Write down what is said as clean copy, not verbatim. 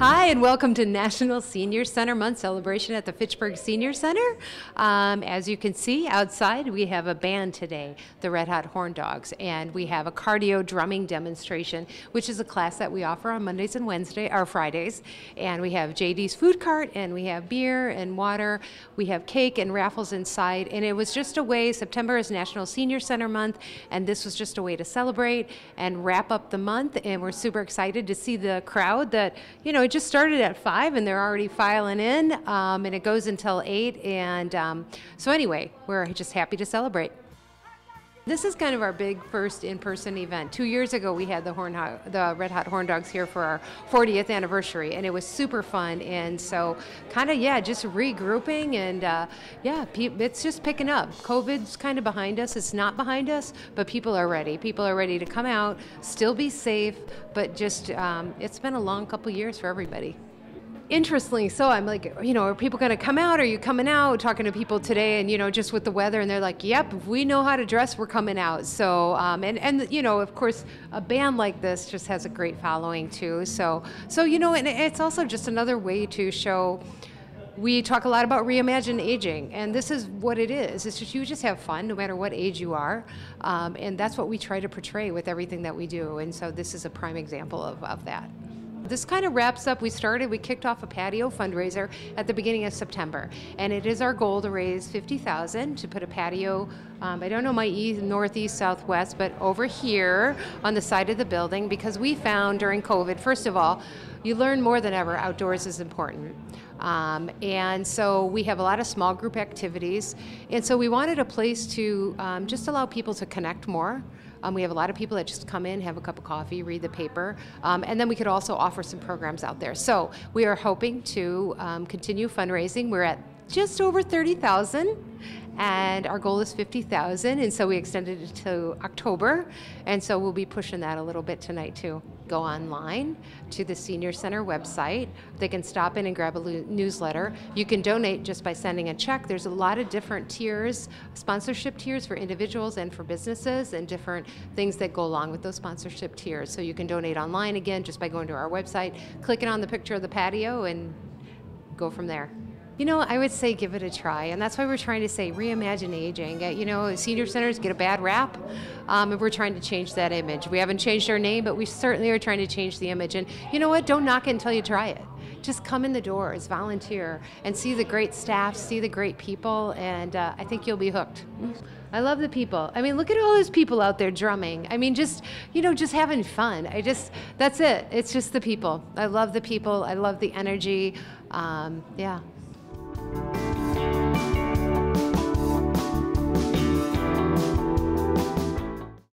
Hi, and welcome to National Senior Center Month celebration at the Fitchburg Senior Center. As you can see outside, we have a band today, the Red Hot Horn Dogs, and we have a cardio drumming demonstration, which is a class that we offer on Mondays and Fridays. And we have JD's food cart, and we have beer and water. We have cake and raffles inside, and it was just a way. September is National Senior Center Month, and this was just a way to celebrate and wrap up the month. And we're super excited to see the crowd that, you know, it just started at 5 and they're already filing in, and it goes until 8. And so anyway, we're just happy to celebrate. This is kind of our big first in-person event. 2 years ago, we had the Red Hot Horn Dogs here for our 40th anniversary, and it was super fun. And so kind of, just regrouping, and it's just picking up. COVID's kind of behind us. It's not behind us, but people are ready. People are ready to come out, still be safe, but just it's been a long couple years for everybody. Interestingly, so I'm like, are people going to come out? Are you coming out? Talking to people today, and just with the weather, and they're like, yep, if we know how to dress, we're coming out. So and of course, a band like this just has a great following too. So and it's also just another way to show. We talk a lot about reimagine aging, and this is what it is. It's just you just have fun no matter what age you are, and that's what we try to portray with everything that we do. And so this is a prime example of that. This kind of wraps up. We kicked off a patio fundraiser at the beginning of September, and it is our goal to raise $50,000 to put a patio, I don't know my northeast, southwest, but over here on the side of the building, because we found during COVID, first of all, you learn more than ever, outdoors is important. And so we have a lot of small group activities, and so we wanted a place to just allow people to connect more. We have a lot of people that just come in, have a cup of coffee, read the paper, and then we could also offer some programs out there. So we are hoping to continue fundraising. We're at just over 30,000, and our goal is 50,000, and so we extended it to October, and so we'll be pushing that a little bit tonight too. Go online to the Senior Center website. They can stop in and grab a newsletter. You can donate just by sending a check. There's a lot of different tiers, sponsorship tiers for individuals and for businesses, and different things that go along with those sponsorship tiers. So you can donate online again just by going to our website, clicking on the picture of the patio, and go from there. I would say give it a try, and that's why we're trying to say reimagine aging. Senior centers get a bad rap, and we're trying to change that image. We haven't changed our name, but we certainly are trying to change the image. And you know what? Don't knock it until you try it. Just come in the doors, volunteer, and see the great staff, see the great people, and I think you'll be hooked. I love the people. I mean, look at all those people out there drumming. I mean, just having fun. That's it. It's just the people. I love the people. I love the energy. Yeah.